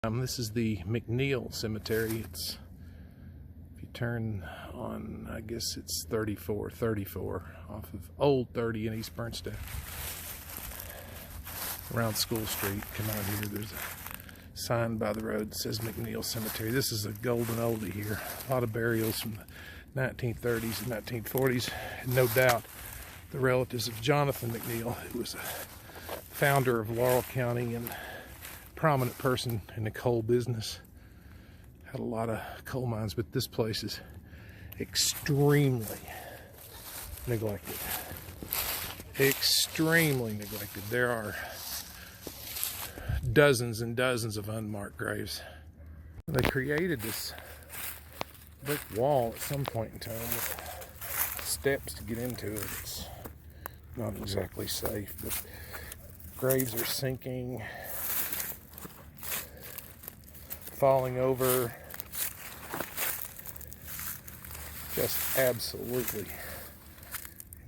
This is the McNeil Cemetery. It's, if you turn on, I guess it's 34 off of Old 30 in East Bernstein. Around School Street, come out here, there's a sign by the road that says McNeil Cemetery. This is a golden oldie here. A lot of burials from the 1930s and 1940s. And no doubt the relatives of Jonathan McNeil, who was a founder of Laurel County and prominent person in the coal business. Had a lot of coal mines, but this place is extremely neglected. Extremely neglected. There are dozens and dozens of unmarked graves. They created this brick wall at some point in time with steps to get into it. It's not exactly safe, but graves are sinking, falling over. Just absolutely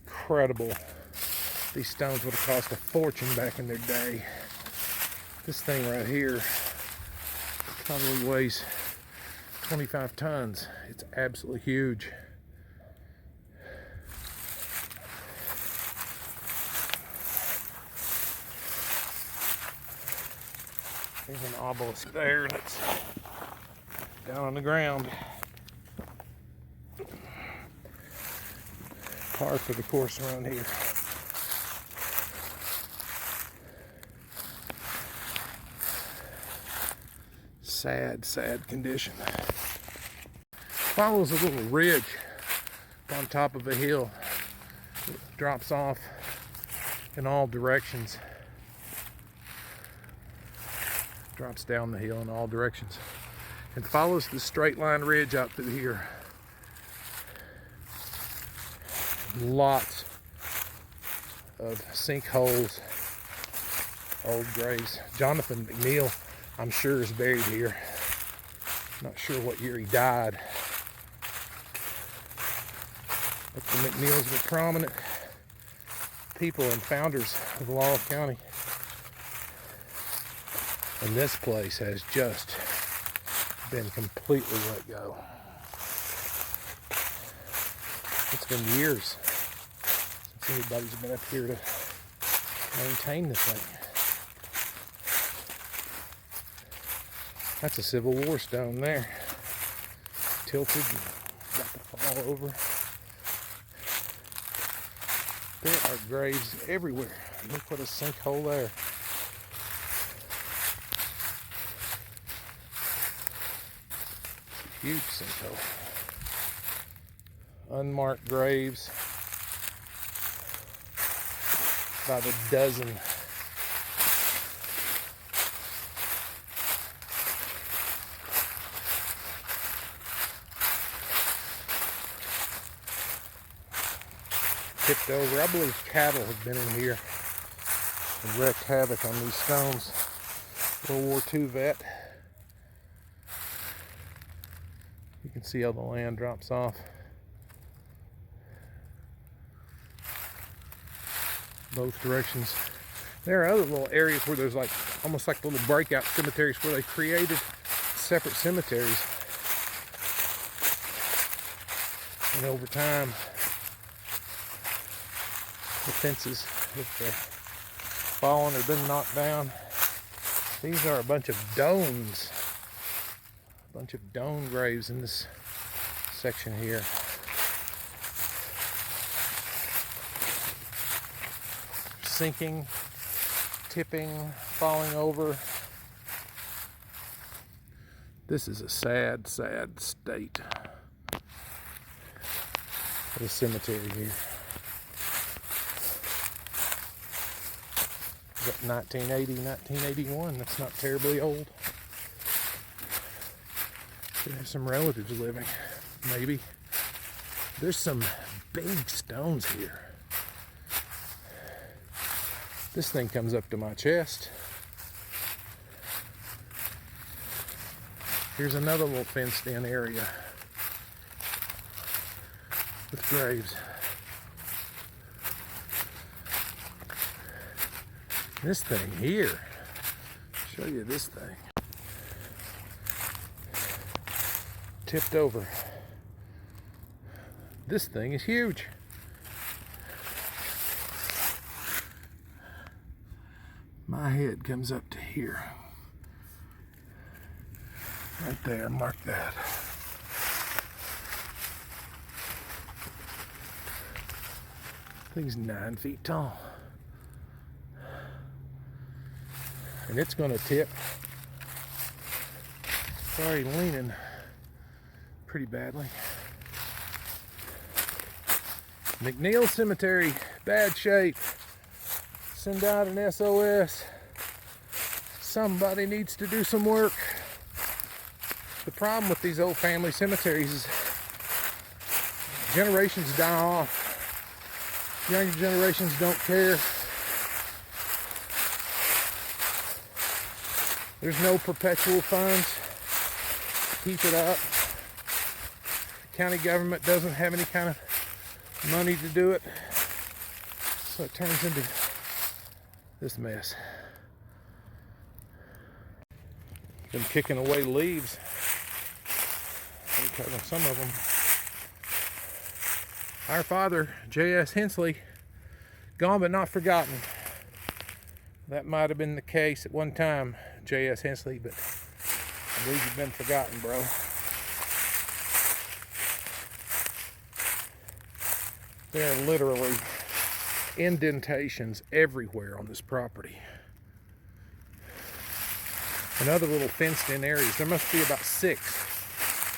incredible. These stones would have cost a fortune back in their day. This thing right here probably weighs 25 tons. It's absolutely huge. There's an obelisk there that's down on the ground. Par for the course around here. Sad, sad condition. Follows a little ridge on top of a hill. It drops off in all directions. Drops down the hill in all directions and follows the straight line ridge out through here. Lots of sinkholes, old graves. Jonathan McNeil, I'm sure, is buried here. Not sure what year he died, but the McNeils were prominent people and founders of Laurel County. And this place has just been completely let go. It's been years since anybody's been up here to maintain this thing. That's a Civil War stone there. Tilted and about to fall over. There are graves everywhere. Look what a sinkhole there. Huge sinkhole. Unmarked graves by the dozen. Tipped over. I believe cattle have been in here and wreaked havoc on these stones. World War II vet. You can see how the land drops off. Both directions. There are other little areas where there's like almost like little breakout cemeteries where they created separate cemeteries. And over time, the fences have fallen or been knocked down. These are a bunch of domes. A bunch of dome graves in this section here. Sinking, tipping, falling over. This is a sad, sad state of the cemetery here. Got 1980, 1981. That's not terribly old. Could have some relatives living, maybe. There's some big stones here. This thing comes up to my chest. Here's another little fenced in area with graves. This thing here, show you this thing. tipped over. This thing is huge. My head comes up to here. Right there, mark that. Thing's 9 feet tall. And it's gonna tip. It's already leaning pretty badly. McNeil Cemetery, bad shape. Send out an SOS. Somebody needs to do some work. The problem with these old family cemeteries is generations die off. Younger generations don't care. There's no perpetual funds to keep it up. The county government doesn't have any kind of money to do it. So it turns into this mess. Been kicking away leaves. I'm cutting some of them. Our father, J.S. Hensley, gone but not forgotten. That might have been the case at one time, J.S. Hensley, but I believe you've been forgotten, bro. There are literally indentations everywhere on this property. And other little fenced-in areas. There must be about 6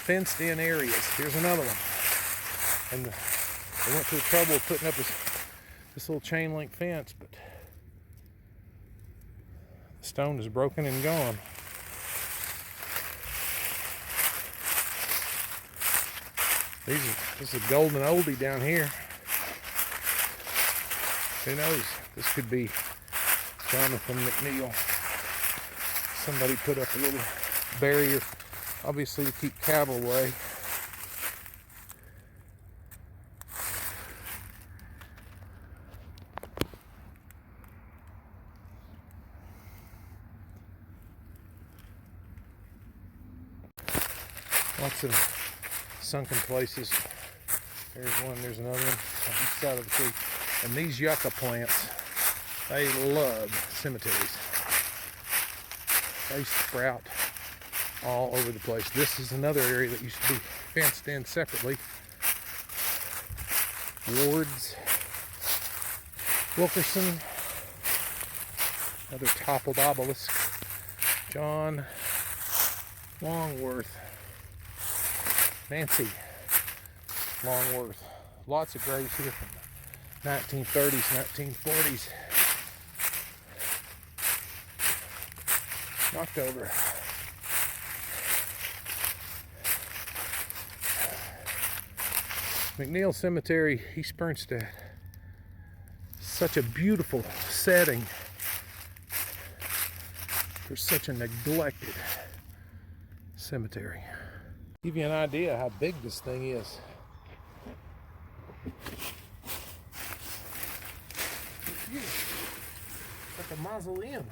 fenced-in areas. Here's another one. And they went to the trouble of putting up this little chain link fence, but the stone is broken and gone. This is a golden oldie down here. Who knows? This could be Jonathan McNeil. Somebody put up a little barrier, obviously to keep cattle away. Lots of sunken places. There's one, there's another one on each side of the tree. And these yucca plants, they love cemeteries. They sprout all over the place. This is another area that used to be fenced in separately. Ward's, Wilkerson, another toppled obelisk, John Longworth, Nancy Longworth. Lots of graves here from the 1930s, 1940s. Knocked over. McNeil Cemetery, East Bernstein. Such a beautiful setting for such a neglected cemetery. Give you an idea how big this thing is. It's huge. It's like a mausoleum.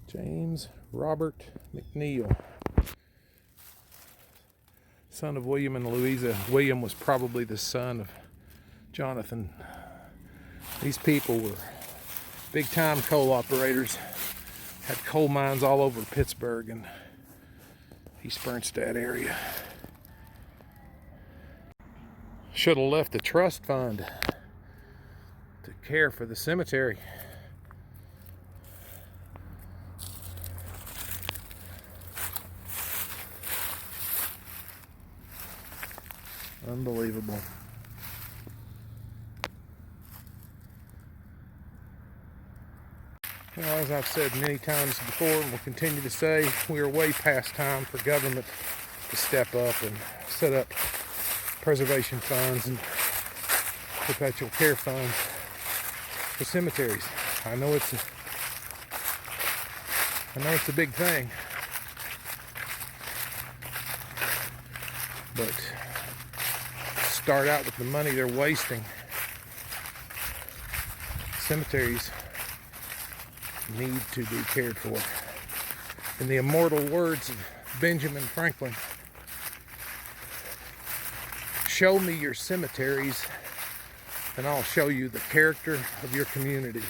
James Robert McNeil, son of William and Louisa. William was probably the son of Jonathan. These people were big-time coal operators, had coal mines all over Pittsburgh and East Bernstein area. Should have left the trust fund to care for the cemetery. Unbelievable. Well, as I've said many times before and will continue to say, we are way past time for government to step up and set up preservation funds and perpetual care funds for cemeteries. I know it's a big thing. but start out with the money they're wasting. Cemeteries need to be cared for. In the immortal words of Benjamin Franklin, show me your cemeteries and I'll show you the character of your community.